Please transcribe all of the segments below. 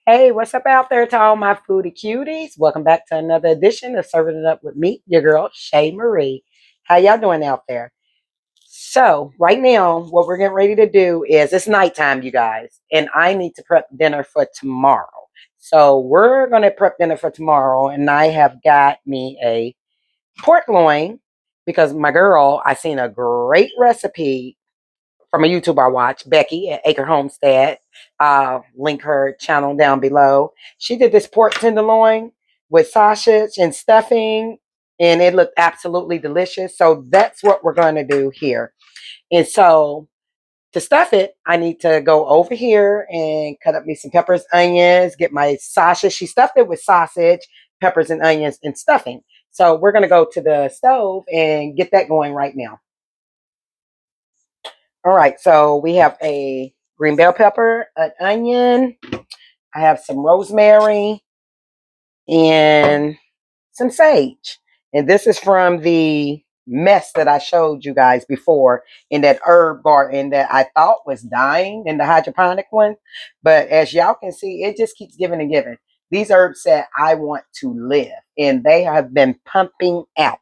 Hey, what's up out there to all my foodie cuties? Welcome back to another edition of Serving It Up with me, your girl, Shay Marie. How y'all doing out there? So, right now, what we're getting ready to do is it's nighttime, you guys, and I need to prep dinner for tomorrow. So, we're going to prep dinner for tomorrow, and I have got me a pork loin because my girl, I seen a great recipe from a YouTuber I watch, Becky at Acre Homestead. Link her channel down below. She did this pork tenderloin with sausage and stuffing, and it looked absolutely delicious. So that's what we're going to do here. And so to stuff it, I need to go over here and cut up me some peppers, onions, get my sausage. She stuffed it with sausage, peppers, and onions and stuffing. So we're going to go to the stove and get that going right now. All right, so we have a green bell pepper, an onion. I have some rosemary and some sage. And this is from the mess that I showed you guys before in that herb garden that I thought was dying in the hydroponic one. But as y'all can see, it just keeps giving and giving. These herbs said, I want to live, and they have been pumping out.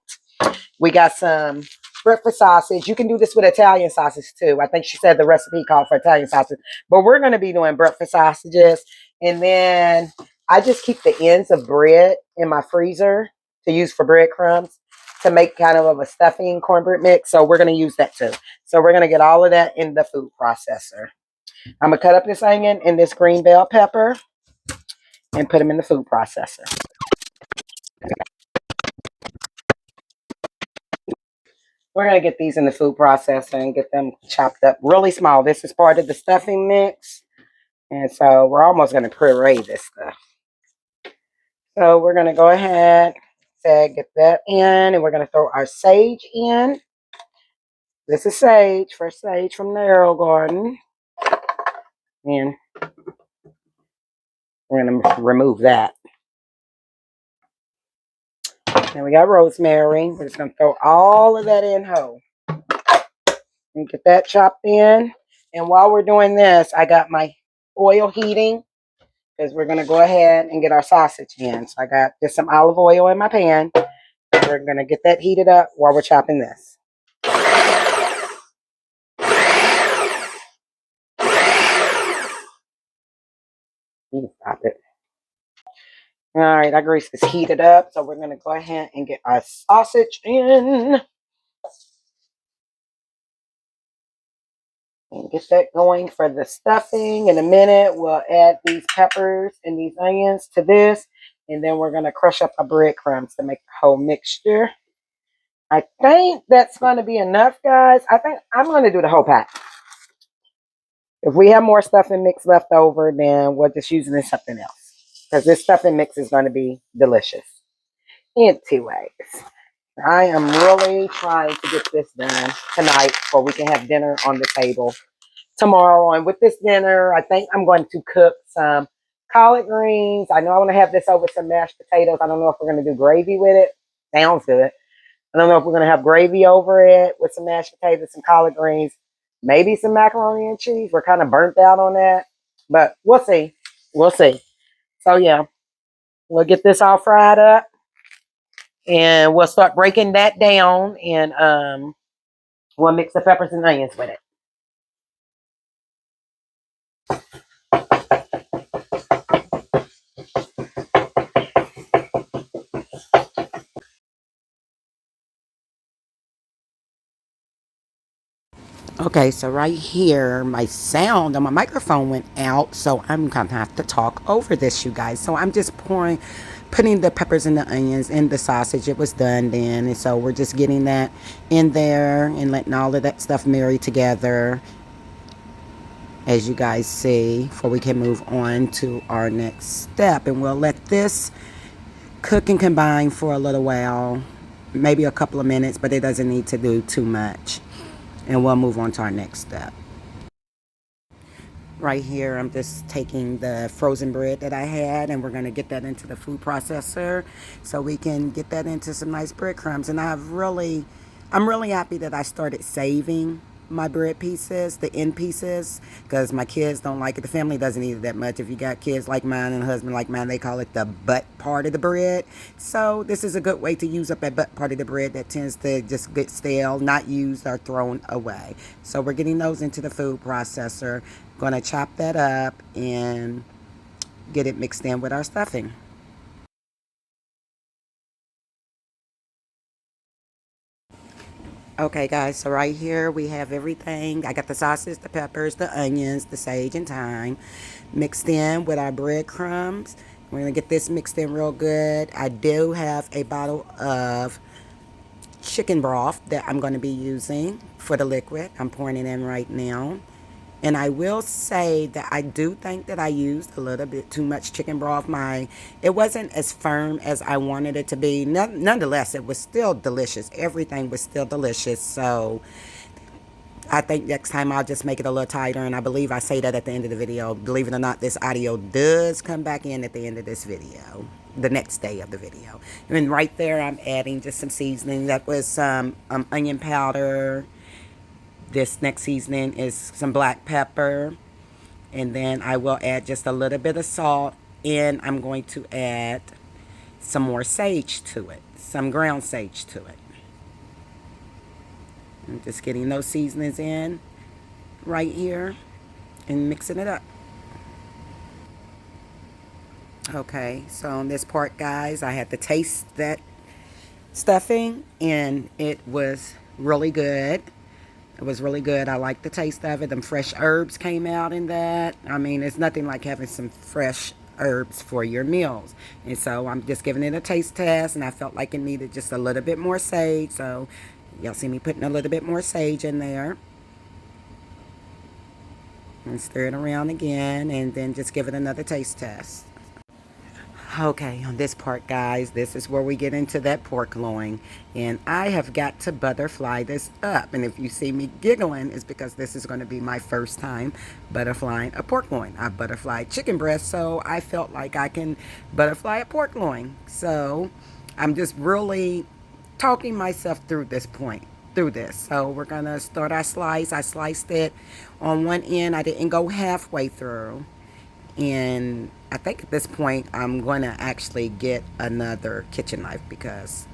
We got some breakfast sausage. You can do this with Italian sausage too. I think she said the recipe called for Italian sausage, but we're going to be doing breakfast sausages. And then I just keep the ends of bread in my freezer to use for breadcrumbs to make kind of a stuffing cornbread mix. So we're going to use that too. So we're going to get all of that in the food processor. I'm going to cut up this onion and this green bell pepper and put them in the food processor. We're going to get these in the food processor and get them chopped up really small. This is part of the stuffing mix. And so we're almost going to puree this stuff. So we're going to go ahead, get that in, and we're going to throw our sage in. This is sage, fresh sage from the Arrow Garden. And we're going to remove that. Then we got rosemary. We're just going to throw all of that in whole. And get that chopped in. And while we're doing this, I got my oil heating because we're going to go ahead and get our sausage in. So I got just some olive oil in my pan. We're going to get that heated up while we're chopping this. Stop it. All right, our grease is heated up, so we're going to go ahead and get our sausage in. And get that going for the stuffing. In a minute, we'll add these peppers and these onions to this. And then we're going to crush up our breadcrumbs to make the whole mixture. I think that's going to be enough, guys. I think I'm going to do the whole pack. If we have more stuffing mix left over, then we'll just use it in something else. Because this stuffing mix is going to be delicious. Anyways, I am really trying to get this done tonight so we can have dinner on the table tomorrow. And with this dinner, I think I'm going to cook some collard greens. I know I want to have this over some mashed potatoes. I don't know if we're going to do gravy with it. Sounds good. I don't know if we're going to have gravy over it with some mashed potatoes, some collard greens, maybe some macaroni and cheese. We're kind of burnt out on that, but we'll see. We'll see. So yeah, we'll get this all fried up and we'll start breaking that down, and we'll mix the peppers and onions with it. Okay, so right here, my sound on my microphone went out, so I'm gonna have to talk over this, you guys. So I'm just putting the peppers and the onions in the sausage. It was done then, and so we're just getting that in there and letting all of that stuff marry together, as you guys see, before we can move on to our next step. And we'll let this cook and combine for a little while maybe a couple of minutes, but it doesn't need to do too much. And we'll move on to our next step. Right here, I'm just taking the frozen bread that I had, and we're going to get that into the food processor so we can get that into some nice breadcrumbs. And I'm really happy that I started saving my bread pieces, the end pieces, because my kids don't like it. The family doesn't eat it that much. If you got kids like mine and a husband like mine, they call it the butt part of the bread. So this is a good way to use up that butt part of the bread that tends to just get stale, not used, or thrown away. So we're getting those into the food processor. Going to chop that up and get it mixed in with our stuffing. Okay, guys, so right here we have everything. I got the sausage, the peppers, the onions, the sage, and thyme mixed in with our breadcrumbs. We're going to get this mixed in real good. I do have a bottle of chicken broth that I'm going to be using for the liquid. I'm pouring it in right now. And I will say that I do think that I used a little bit too much chicken broth. It wasn't as firm as I wanted it to be. Nonetheless, it was still delicious. Everything was still delicious. So I think next time I'll just make it a little tighter. And I believe I say that at the end of the video. Believe it or not, this audio does come back in at the end of this video, the next day of the video. And right there, I'm adding just some seasoning. That was some onion powder. This next seasoning is some black pepper. And then I will add just a little bit of salt. And I'm going to add some more sage to it. Some ground sage to it. I'm just getting those seasonings in right here and mixing it up. Okay, so on this part, guys, I had to taste that stuffing. And it was really good. It was really good. I like the taste of it. Them fresh herbs came out in that. I mean, it's nothing like having some fresh herbs for your meals. And so I'm just giving it a taste test, and I felt like it needed just a little bit more sage. So y'all see me putting a little bit more sage in there. And stir it around again, and then just give it another taste test. Okay, on this part, guys, this is where we get into that pork loin. And I have got to butterfly this up. And if you see me giggling, it's because this is going to be my first time butterflying a pork loin. I butterflied chicken breast, so I felt like I can butterfly a pork loin. So I'm just really talking myself through this point. Through this. So we're going to start our slice. I sliced it on one end. I didn't go halfway through. And I think at this point I'm going to actually get another kitchen knife because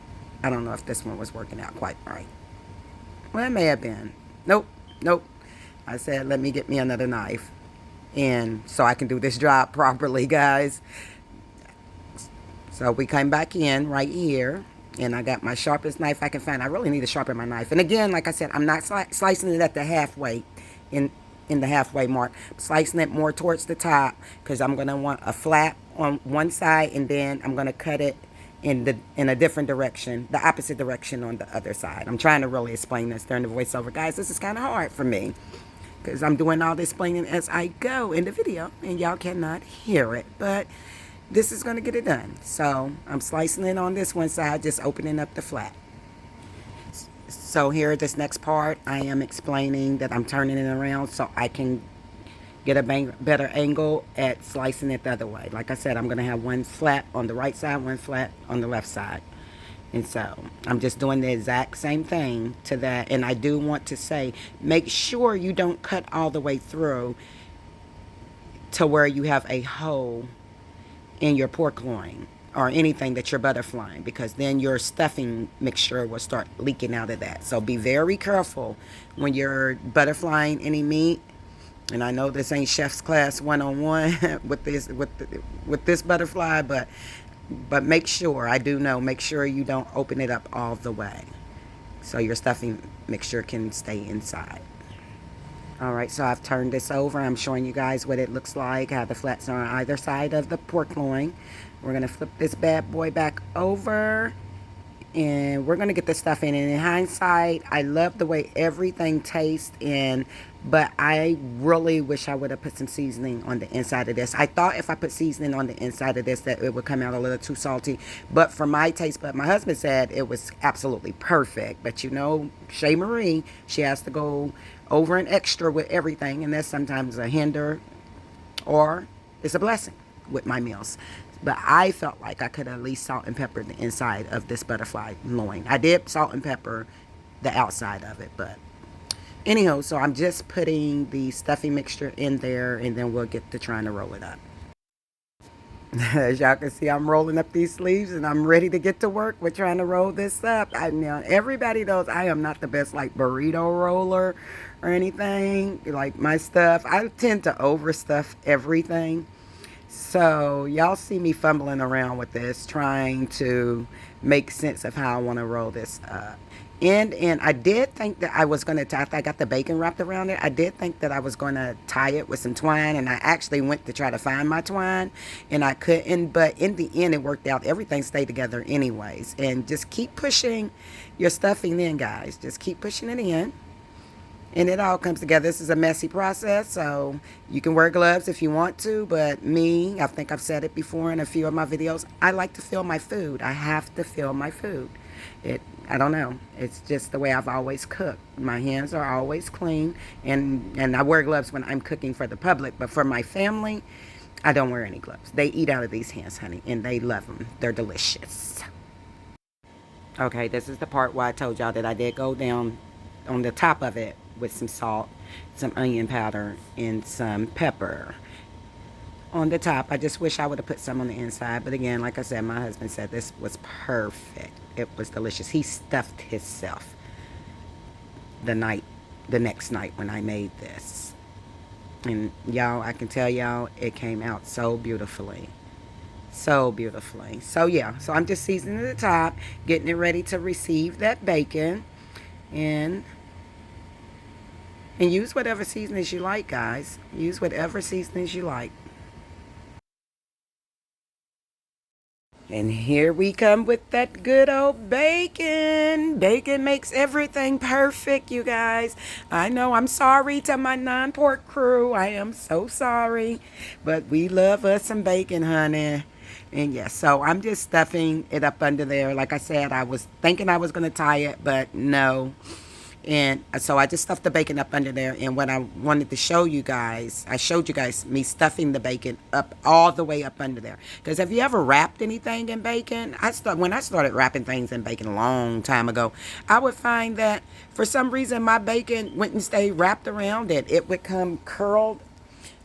I don't know if this one was working out quite right. Well, it may have been. Nope. I said, let me get me another knife. And so I can do this job properly, guys. So we came back in right here. And I got my sharpest knife I can find. I really need to sharpen my knife. And again, like I said, I'm not slicing it at the halfway, in the halfway mark. I'm slicing it more towards the top because I'm going to want a flap on one side, and then I'm going to cut it in a different direction, the opposite direction on the other side. I'm trying to really explain this during the voiceover. Guys, this is kind of hard for me because I'm doing all this explaining as I go in the video, and y'all cannot hear it. But this is going to get it done. So I'm slicing it on this one side, just opening up the flap. So here, this next part, I am explaining that I'm turning it around so I can get a better angle at slicing it the other way. Like I said, I'm going to have one flat on the right side, one flat on the left side. And so I'm just doing the exact same thing to that. And I do want to say, make sure you don't cut all the way through to where you have a hole in your pork loin or anything that you're butterflying, because then your stuffing mixture will start leaking out of that. So be very careful when you're butterflying any meat. And I know this ain't chef's class 101 with this butterfly, but make sure, I do know, make sure you don't open it up all the way so your stuffing mixture can stay inside. All right, so I've turned this over. I'm showing you guys what it looks like, how the flats are on either side of the pork loin. We're going to flip this bad boy back over, And we're gonna get the stuff in. And in hindsight, I love the way everything tastes, but I really wish I would have put some seasoning on the inside of this. I thought if I put seasoning on the inside of this that it would come out a little too salty, but for my taste, but my husband said it was absolutely perfect. But you know, Shay Marie, she has to go over an extra with everything, and that's sometimes a hinder or it's a blessing with my meals. But I felt like I could at least salt and pepper the inside of this butterfly loin. I did salt and pepper the outside of it, but anyhow, so I'm just putting the stuffing mixture in there, and then we'll get to trying to roll it up. As y'all can see, I'm rolling up these sleeves, and I'm ready to get to work with trying to roll this up. Now, everybody knows I am not the best like burrito roller or anything. Like my stuff, I tend to overstuff everything. So y'all see me fumbling around with this, trying to make sense of how I want to roll this up. And I did think that I was going to tie, I got the bacon wrapped around it. I did think that I was going to tie it with some twine, and I actually went to try to find my twine, and I couldn't. But in the end, it worked out. Everything stayed together anyways. And just keep pushing your stuffing in, guys. Just keep pushing it in, and it all comes together. This is a messy process, so you can wear gloves if you want to, but me, I think I've said it before in a few of my videos, I like to feel my food. I have to feel my food. I don't know, it's just the way I've always cooked. My hands are always clean, and I wear gloves when I'm cooking for the public, but for my family, I don't wear any gloves. They eat out of these hands, honey, and they love them. They're delicious. Okay, this is the part where I told y'all that I did go down on the top of it with some salt, some onion powder, and some pepper on the top. I just wish I would have put some on the inside. But again, like I said, my husband said this was perfect. It was delicious. He stuffed himself the next night when I made this. And y'all, I can tell y'all, it came out so beautifully. So beautifully. So yeah, so I'm just seasoning the top, getting it ready to receive that bacon. And use whatever seasonings you like, guys. Use whatever seasonings you like. And here we come with that good old bacon. Bacon makes everything perfect, you guys. I know, I'm sorry to my non-pork crew. I am so sorry. But we love us some bacon, honey. And yes, so I'm just stuffing it up under there. Like I said, I was thinking I was going to tie it, but no. And so I just stuffed the bacon up under there. And what I wanted to show you guys, I showed you guys me stuffing the bacon up all the way up under there. Because have you ever wrapped anything in bacon? When I started wrapping things in bacon a long time ago, I would find that for some reason my bacon wouldn't stay wrapped around it. It would come curled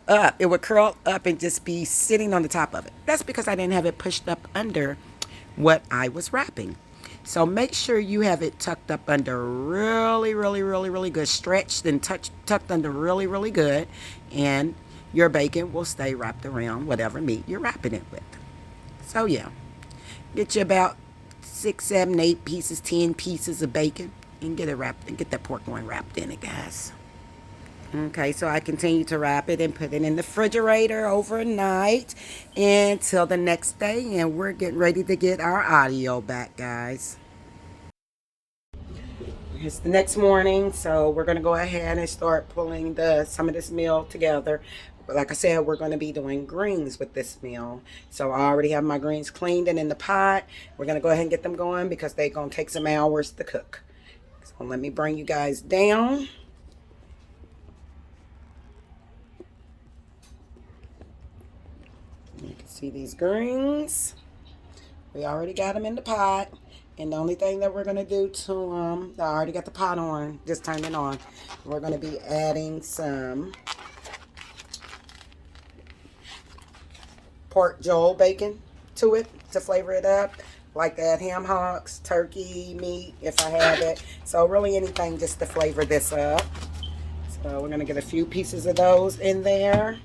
up. It would curl up and just be sitting on the top of it. That's because I didn't have it pushed up under what I was wrapping. So make sure you have it tucked up under really, really, really, really good. Stretched and tucked under really, really good. And your bacon will stay wrapped around whatever meat you're wrapping it with. So yeah, get you about 6, 7, 8 pieces, 10 pieces of bacon, and get it wrapped, and get that pork loin wrapped in it, guys. Okay, so I continue to wrap it and put it in the refrigerator overnight until the next day, and we're getting ready to get our audio back, guys. It's the next morning, so we're going to go ahead and start pulling some of this meal together. But like I said, we're going to be doing greens with this meal. So I already have my greens cleaned and in the pot. We're going to go ahead and get them going because they're going to take some hours to cook. So let me bring you guys down. You can see these greens. We already got them in the pot. And the only thing that we're going to do to them, I already got the pot on, just turned it on. We're going to be adding some pork joel bacon to it to flavor it up. Like that ham hocks, turkey meat, if I have it. So really anything just to flavor this up. So we're going to get a few pieces of those in there.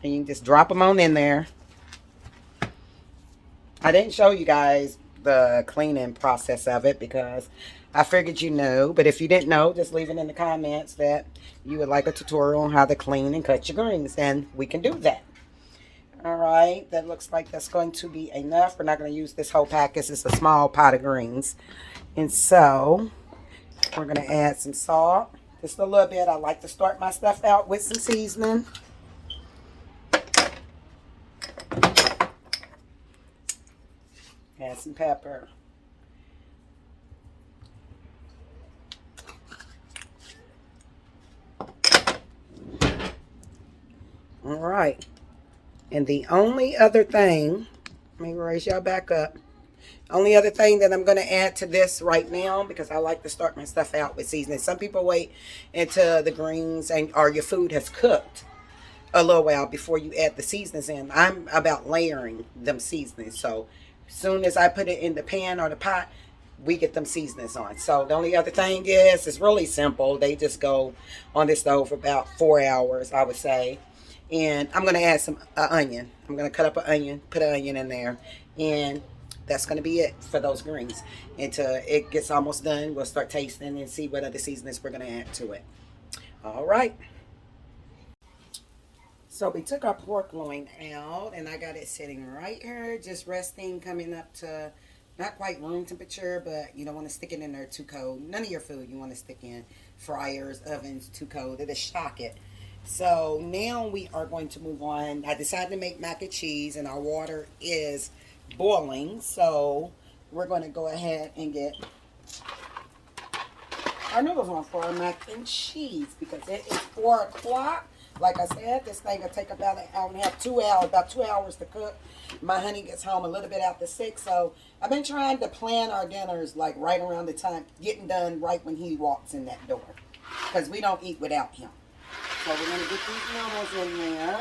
And you can just drop them on in there. I didn't show you guys the cleaning process of it because I figured you knew. But if you didn't know, just leave it in the comments that you would like a tutorial on how to clean and cut your greens. And we can do that. All right, that looks like that's going to be enough. We're not going to use this whole pack. This is a small pot of greens. And so we're going to add some salt. Just a little bit. I like to start my stuff out with some seasoning. Add some pepper. All right. And the only other thing, let me raise y'all back up. Only other thing that I'm going to add to this right now, because I like to start my stuff out with seasoning. Some people wait until the greens and or your food has cooked a little while before you add the seasonings in. I'm about layering them seasonings. So as soon as I put it in the pan or the pot, we get them seasonings on. So the only other thing is, it's really simple. They just go on this stove for about 4 hours, I would say. And I'm going to add some onion. I'm going to cut up an onion, put an onion in there, and that's going to be it for those greens. Until it gets almost done, we'll start tasting and see what other seasonings we're going to add to it. All right. So we took our pork loin out, and I got it sitting right here, just resting, coming up to not quite room temperature, but you don't want to stick it in there too cold. None of your food you want to stick in fryers, ovens too cold. It'll shock it. So now we are going to move on. I decided to make mac and cheese, and our water is boiling. So we're going to go ahead and get our noodles on for our mac and cheese, because it is 4 o'clock. Like I said, this thing will take about an hour and a half, 2 hours, about 2 hours to cook. My honey gets home a little bit after 6, so I've been trying to plan our dinners like right around the time, getting done right when he walks in that door, because we don't eat without him. So we're going to get these noodles in there.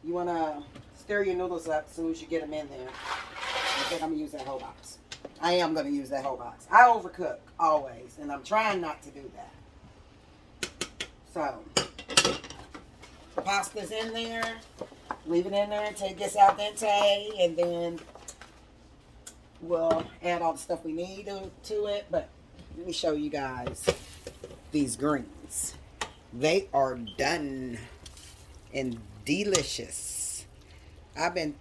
You want to stir your noodles up as soon as you get them in there. I think I'm going to use that whole box. I am going to use that whole box. I overcook always, and I'm trying not to do that. So the pasta's in there. Leave it in there until it gets al dente, and then we'll add all the stuff we need to it. But let me show you guys these greens. They are done and delicious. I've been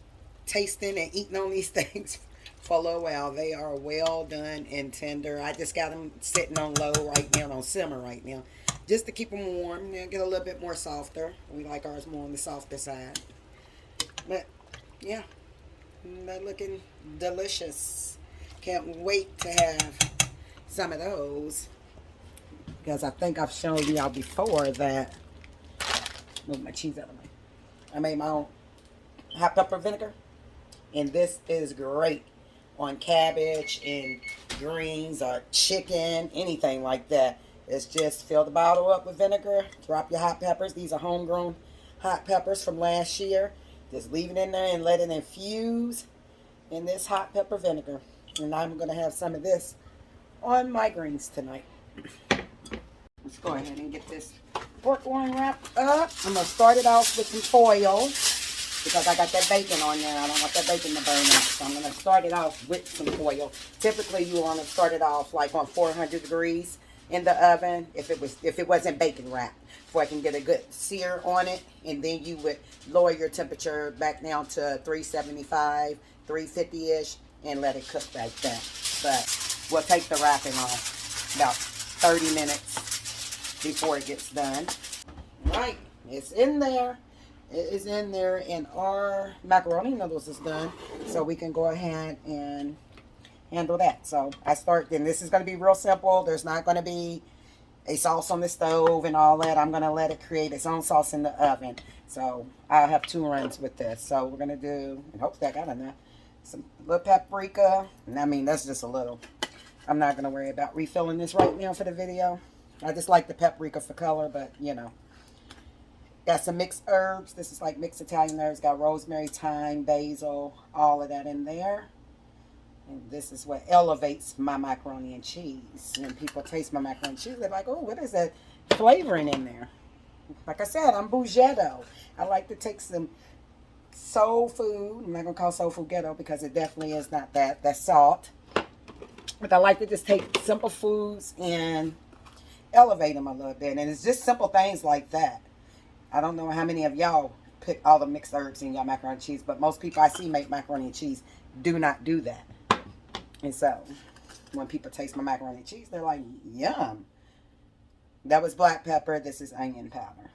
tasting and eating on these things for a little while. They are well done and tender. I just got them sitting on low right now, on simmer right now, just to keep them warm. They'll get a little bit more softer. We like ours more on the softer side. But yeah, they're looking delicious. Can't wait to have some of those, because I think I've shown y'all before that. Move my cheese out of the way. I made my own hot pepper vinegar, and this is great on cabbage and greens or chicken, anything like that. It's just fill the bottle up with vinegar, drop your hot peppers. These are homegrown hot peppers from last year. Just leave it in there and let it infuse in this hot pepper vinegar. And I'm going to have some of this on my greens tonight. Let's go ahead and get this pork loin wrapped up. I'm going to start it off with some foil, because I got that bacon on there. I don't want that bacon to burn up. So I'm going to start it off with some foil. Typically, you want to start it off like on 400 degrees in the oven if it wasn't bacon wrapped, before I can get a good sear on it. And then you would lower your temperature back down to 375, 350-ish, and let it cook like that. But we'll take the wrapping off about 30 minutes before it gets done. Right, it's in there. It is in there, and our macaroni noodles is done, so we can go ahead and handle that. So I start, and this is going to be real simple. There's not going to be a sauce on the stove and all that. I'm going to let it create its own sauce in the oven. So I'll have 2 runs with this. So we're going to do, and hopefully I got enough, some little paprika. And I mean, that's just a little. I'm not going to worry about refilling this right now for the video. I just like the paprika for color, but you know. Got some mixed herbs. This is like mixed Italian herbs. Got rosemary, thyme, basil, all of that in there. And this is what elevates my macaroni and cheese. When people taste my macaroni and cheese, they're like, oh, what is that flavoring in there? Like I said, I'm bougetto. I like to take some soul food. I'm not going to call soul food ghetto, because it definitely is not that. That's salt. But I like to just take simple foods and elevate them a little bit. And it's just simple things like that. I don't know how many of y'all put all the mixed herbs in your macaroni and cheese, but most people I see make macaroni and cheese do not do that. And so when people taste my macaroni and cheese, they're like, yum. That was black pepper. This is onion powder.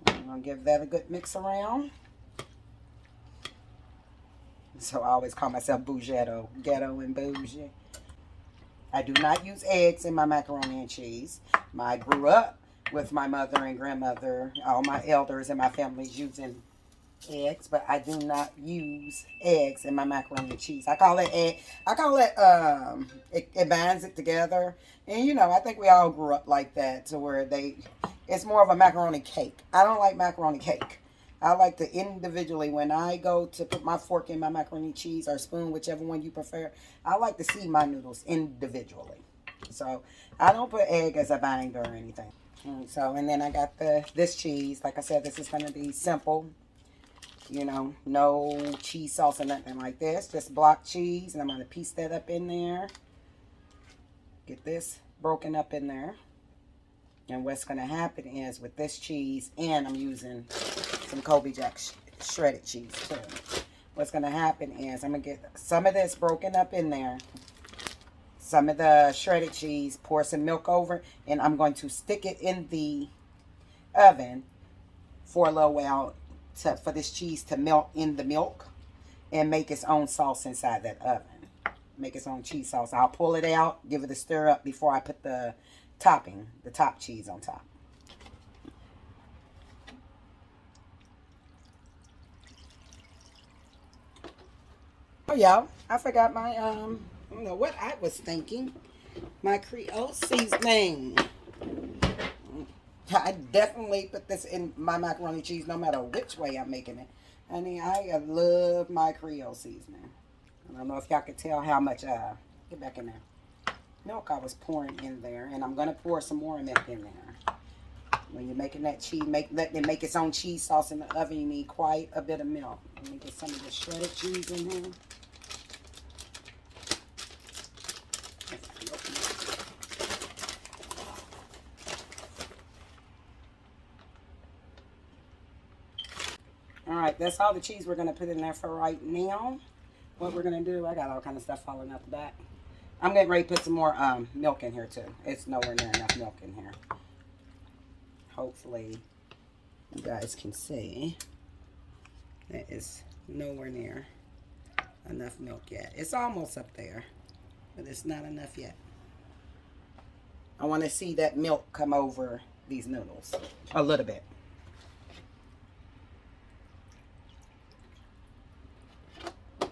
I'm going to give that a good mix around. So I always call myself Bougetto, ghetto and bougie. I do not use eggs in my macaroni and cheese. I grew up with my mother and grandmother, all my elders and my families using eggs, but I do not use eggs in my macaroni and cheese. I call it egg. I call it it binds it together. And you know, I think we all grew up like that, to where it's more of a macaroni cake. I don't like macaroni cake. I like to individually, when I go to put my fork in my macaroni and cheese or spoon, whichever one you prefer, I like to see my noodles individually. So I don't put egg as a binder or anything. And then I got this cheese. Like I said, this is going to be simple. You know, no cheese sauce or nothing like this. Just block cheese. And I'm going to piece that up in there. Get this broken up in there. And what's going to happen is with this cheese, and I'm using some Colby Jack shredded cheese too. What's going to happen is I'm going to get some of this broken up in there. Some of the shredded cheese, pour some milk over, and I'm going to stick it in the oven for a little while for this cheese to melt in the milk and make its own sauce inside that oven. Make its own cheese sauce. I'll pull it out, give it a stir up before I put the topping, the top cheese on top. Oh, y'all, I forgot my, I don't know what I was thinking. My Creole seasoning. I definitely put this in my macaroni and cheese no matter which way I'm making it. Honey, I love my Creole seasoning. I don't know if y'all can tell how much, get back in there. Milk I was pouring in there, and I'm going to pour some more milk in there. When you're making that cheese, let it make its own cheese sauce in the oven, you need quite a bit of milk. Let me get some of the shredded cheese in here. Alright, that's all the cheese we're going to put in there for right now. What we're going to do, I got all kind of stuff falling out the back. I'm getting ready to put some more milk in here too. It's nowhere near enough milk in here. Hopefully you guys can see. That is nowhere near enough milk yet. It's almost up there, but it's not enough yet. I want to see that milk come over these noodles a little bit.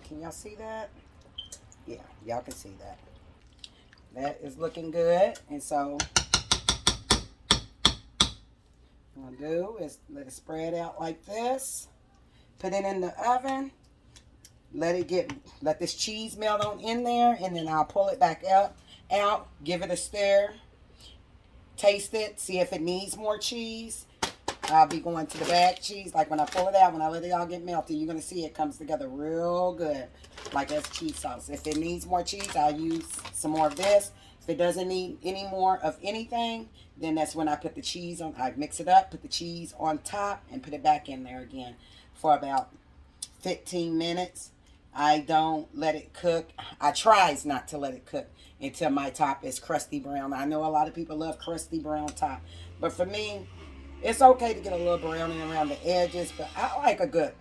Can y'all see that? Yeah, y'all can see that. That is looking good. And so what I'm going to do is let it spread out like this. Put it in the oven. Let this cheese melt on in there. And then I'll pull it back out. Give it a stir. Taste it. See if it needs more cheese. I'll be going to the bag cheese. Like when I pull it out, when I let it all get melted, you're going to see it comes together real good. Like that's cheese sauce. If it needs more cheese, I'll use some more of this. If it doesn't need any more of anything, then that's when I put the cheese on. I mix it up, put the cheese on top, and put it back in there again for about 15 minutes. I don't let it cook. I tries not to let it cook until my top is crusty brown. I know a lot of people love crusty brown top. But for me, it's okay to get a little browning around the edges, but I like a good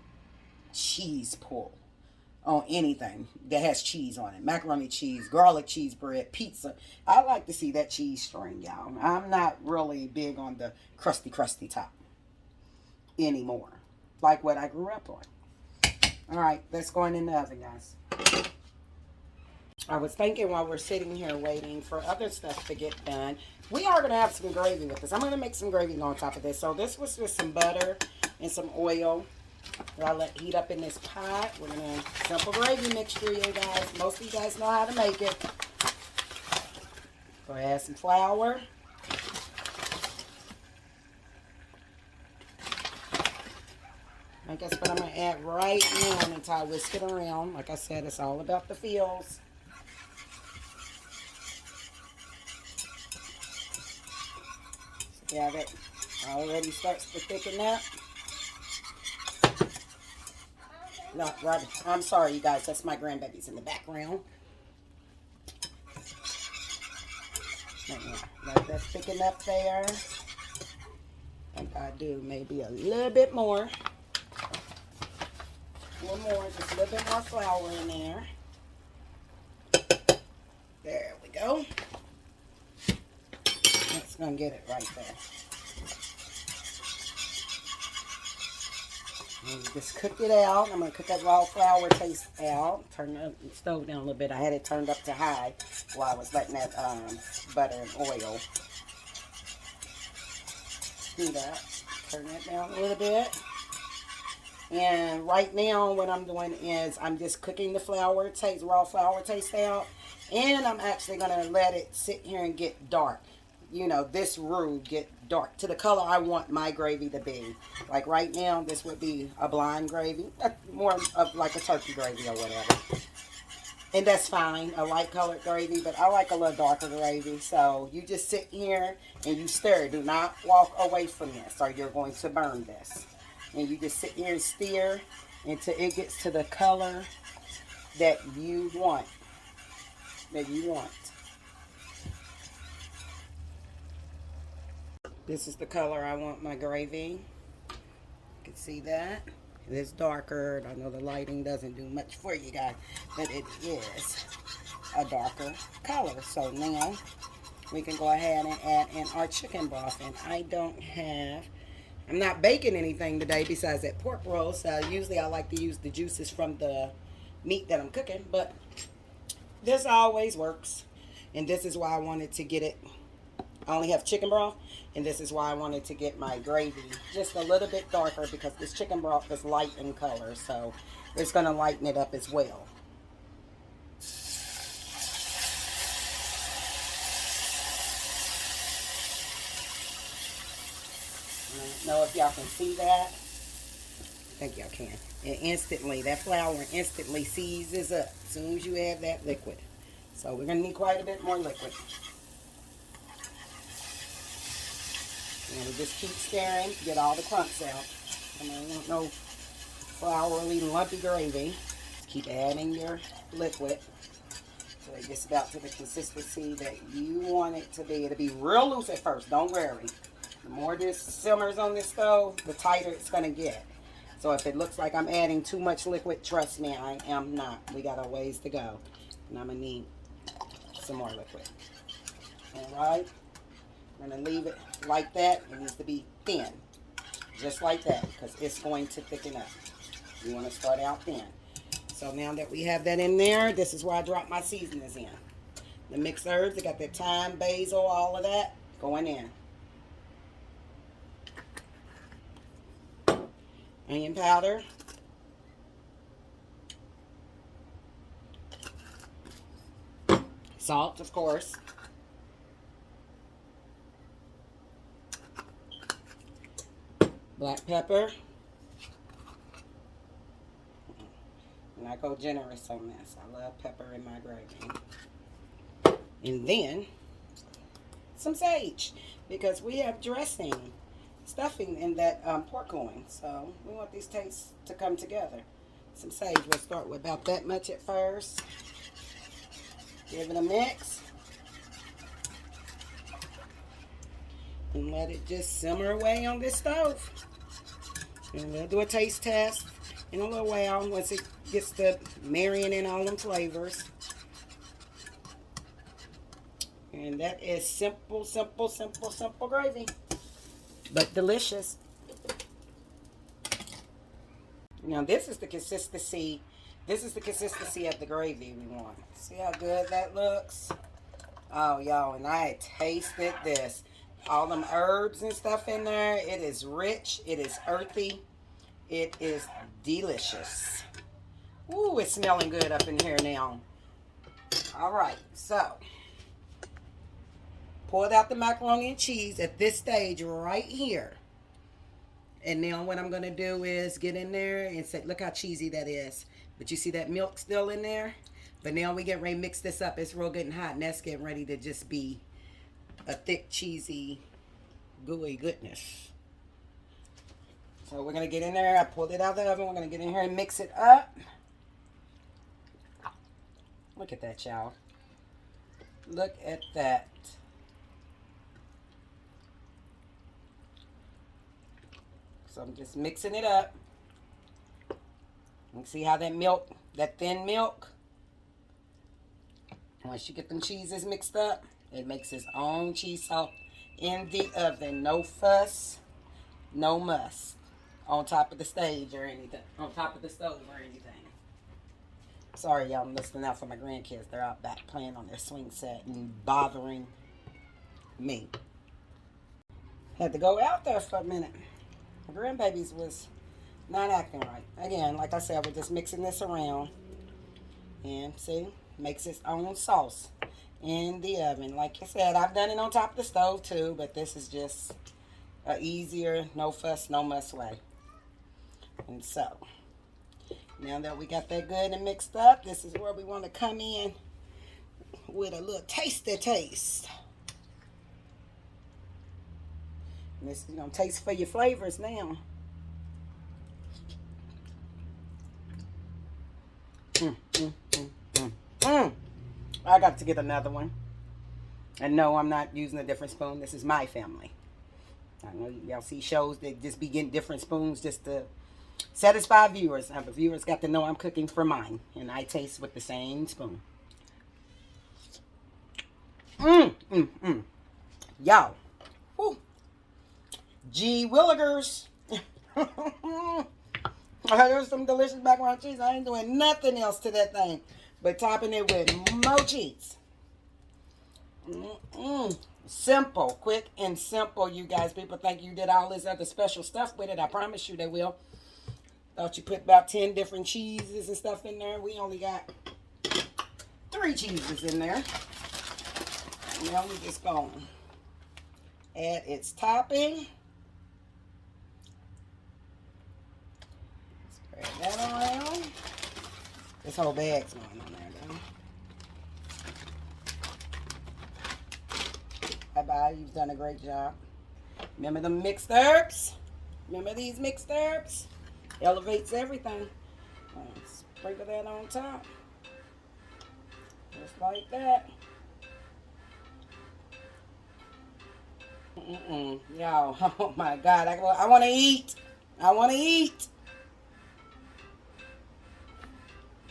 cheese pull on anything that has cheese on it. Macaroni cheese, garlic cheese bread, pizza. I like to see that cheese string, y'all. I'm not really big on the crusty top anymore, like what I grew up on. All right, that's going in the oven, guys. I was thinking while we're sitting here waiting for other stuff to get done, we are going to have some gravy with this. I'm going to make some gravy on top of this. So this was just some butter and some oil that I let heat up in this pot. We're going to simple gravy mixture, you guys. Most of you guys know how to make it. Go add some flour. I guess what I'm going to add right now until I whisk it around. Like I said, it's all about the feels. Yeah, that already starts to thicken up. Not right. I'm sorry, you guys. That's my grandbabies in the background. Let that thicken up there. I think I do maybe a little bit more. One more, just a little bit more flour in there. There we go. That's gonna get it right there. And just cook it out. I'm gonna cook that raw flour taste out. Turn the stove down a little bit. I had it turned up to high while I was letting that butter and oil heat up. Turn that down a little bit. And right now what I'm doing is I'm just cooking the flour taste, raw flour taste out. And I'm actually going to let it sit here and get dark. You know, this roux get dark to the color I want my gravy to be. Like right now, this would be a blind gravy. More of like a turkey gravy or whatever. And that's fine, a light colored gravy, but I like a little darker gravy. So you just sit here and you stir. Do not walk away from this or you're going to burn this. And you just sit here and stir until it gets to the color that you want. This is the color I want my gravy. You can see that. It is darker. I know the lighting doesn't do much for you guys, but it is a darker color. So now we can go ahead and add in our chicken broth. And I'm not baking anything today besides that pork roast. Usually I like to use the juices from the meat that I'm cooking, but this always works. And this is why I wanted to get it. I only have chicken broth, and this is why I wanted to get my gravy just a little bit darker because this chicken broth is light in color, so it's going to lighten it up as well. I don't know if y'all can see that. I think y'all can. And instantly, that flour instantly seizes up as soon as you add that liquid. So we're going to need quite a bit more liquid. And we just keep stirring to get all the clumps out. I don't want no floury, lumpy gravy. Just keep adding your liquid so it gets about to the consistency that you want it to be. It'll be real loose at first. Don't worry. The more this simmers on this stove, the tighter it's going to get. So if it looks like I'm adding too much liquid, trust me, I am not. We got a ways to go. And I'm going to need some more liquid. All right? I'm going to leave it like that. It needs to be thin. Just like that, because it's going to thicken up. You want to start out thin. So now that we have that in there, this is where I drop my seasonings in. The mixed herbs, I got the thyme, basil, all of that going in. Onion powder. Salt, of course. Black pepper. And I go generous on this. I love pepper in my gravy. And then some sage, because we have dressing, stuffing in that pork loin. So we want these tastes to come together. Some sage. We'll start with about that much at first. Give it a mix. And let it just simmer away on this stove. And we'll do a taste test in a little while once it gets to marrying in all them flavors. And that is simple, simple, simple, simple gravy. But delicious. Now this is the consistency. This is the consistency of the gravy we want. See how good that looks? Oh, y'all, and I tasted this. All them herbs and stuff in there. It is rich. It is earthy. It is delicious. Ooh, it's smelling good up in here now. All right, so pulled out the macaroni and cheese at this stage right here. And now what I'm going to do is get in there and say, look how cheesy that is. But you see that milk still in there? But now we get ready to mix this up. It's real good and hot, and that's getting ready to just be a thick, cheesy, gooey goodness. So we're going to get in there. I pulled it out of the oven. We're going to get in here and mix it up. Look at that, y'all. Look at that. So I'm just mixing it up. You can see how that milk, that thin milk, once you get them cheeses mixed up, it makes its own cheese salt in the oven. No fuss, no muss. On top of the stage or anything. On top of the stove or anything. Sorry, y'all, I'm listening out for my grandkids. They're out back playing on their swing set and bothering me. Had to go out there for a minute. My grandbabies was not acting right. Again, like I said, we're just mixing this around. And see, makes its own sauce in the oven. Like I said, I've done it on top of the stove too, but this is just a easier, no fuss, no muss way. And so, now that we got that good and mixed up, this is where we want to come in with a little tasty taste. And this is going to taste for your flavors now. I got to get another one. And no, I'm not using a different spoon. This is my family. I know y'all see shows that just be getting different spoons just to satisfy viewers. Now, the viewers got to know I'm cooking for mine. And I taste with the same spoon. Y'all. Gee Willigers. There's some delicious macaroni cheese. I ain't doing nothing else to that thing but topping it with more cheese. Simple, quick and simple, you guys. People think you did all this other special stuff with it. I promise you they will. Thought you put about 10 different cheeses and stuff in there. We only got 3 cheeses in there. Now we just gonna add its topping. Spread that around. This whole bag's going on there, though. Bye-bye. You've done a great job. Remember the mixed herbs? Remember these mixed herbs? Elevates everything. Sprinkle that on top. Just like that. Y'all, oh my God. I want to eat. I want to eat.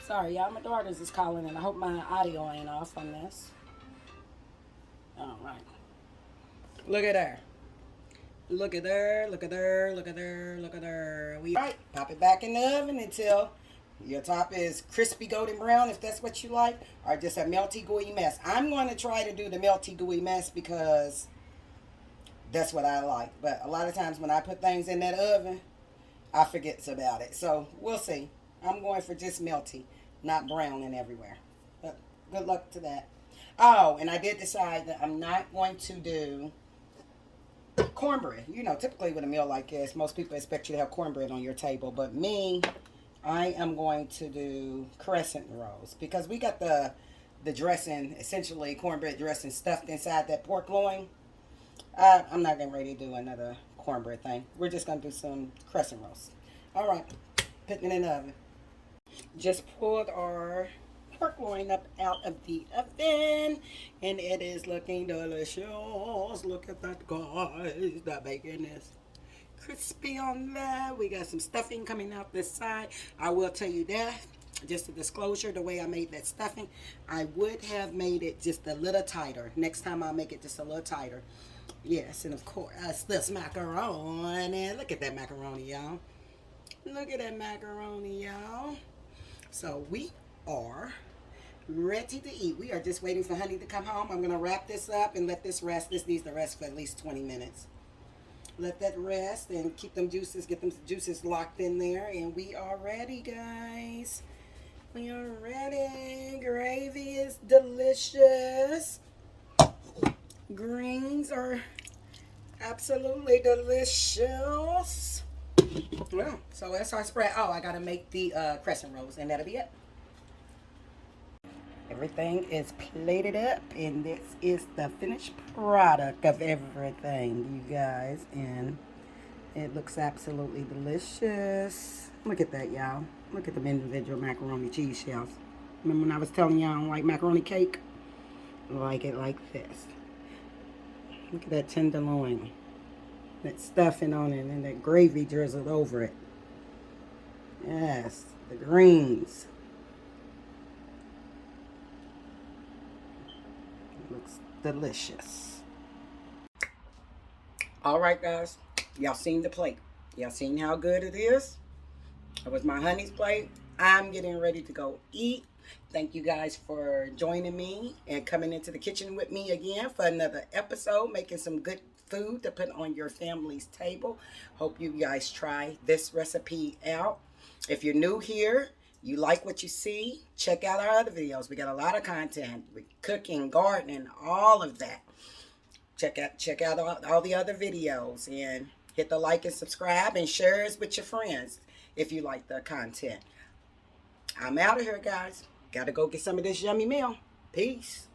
Sorry, y'all. My daughters is calling and I hope my audio ain't off on this. All right. Look at her. Look at her. Look at her. Look at her. Look at her. All right. Pop it back in the oven until your top is crispy golden brown, if that's what you like, or just a melty gooey mess. I'm going to try to do the melty gooey mess because that's what I like. But a lot of times when I put things in that oven, I forget about it. So we'll see. I'm going for just melty, not browning everywhere. But good luck to that. Oh, and I did decide that I'm not going to do cornbread. You know, typically with a meal like this, most people expect you to have cornbread on your table. But me, I am going to do crescent rolls because we got the dressing, essentially cornbread dressing stuffed inside that pork loin. I'm not getting ready to do another cornbread thing. We're just going to do some crescent rolls. All right, putting it in the oven. Just pulled our pork loin up out of the oven, and it is looking delicious. Look at that, guys. That bacon is crispy on that. We got some stuffing coming out this side. I will tell you that, just a disclosure, the way I made that stuffing, I would have made it just a little tighter. Next time I'll make it just a little tighter. Yes, and of course, this macaroni. Look at that macaroni, y'all. Look at that macaroni, y'all. So we are ready to eat. We are just waiting for honey to come home. I'm going to wrap this up and let this rest. This needs to rest for at least 20 minutes. Let that rest and keep them juices, get them juices locked in there. And we are ready, guys. We are ready. Gravy is delicious. Greens are absolutely delicious. Well, so that's our spread. Oh, I got to make the crescent rolls, and that'll be it. Everything is plated up, and this is the finished product of everything, you guys. And It looks absolutely delicious. Look at that, y'all. Look at the individual macaroni cheese shells. Remember when I was telling y'all I don't like macaroni cake? I like it like this. Look at that tenderloin. That stuffing on it and that gravy drizzled over it. Yes, the greens. It looks delicious. All right, guys. Y'all seen the plate. Y'all seen how good it is? It was my honey's plate. I'm getting ready to go eat. Thank you guys for joining me and coming into the kitchen with me again for another episode, making some good food to put on your family's table. Hope you guys try this recipe out. If you're new here, you like what you see, check out our other videos. We got a lot of content, cooking, gardening, all of that. Check out all the other videos and hit the like and subscribe and share it with your friends if you like the content. I'm out of here, guys. Gotta go get some of this yummy meal. Peace.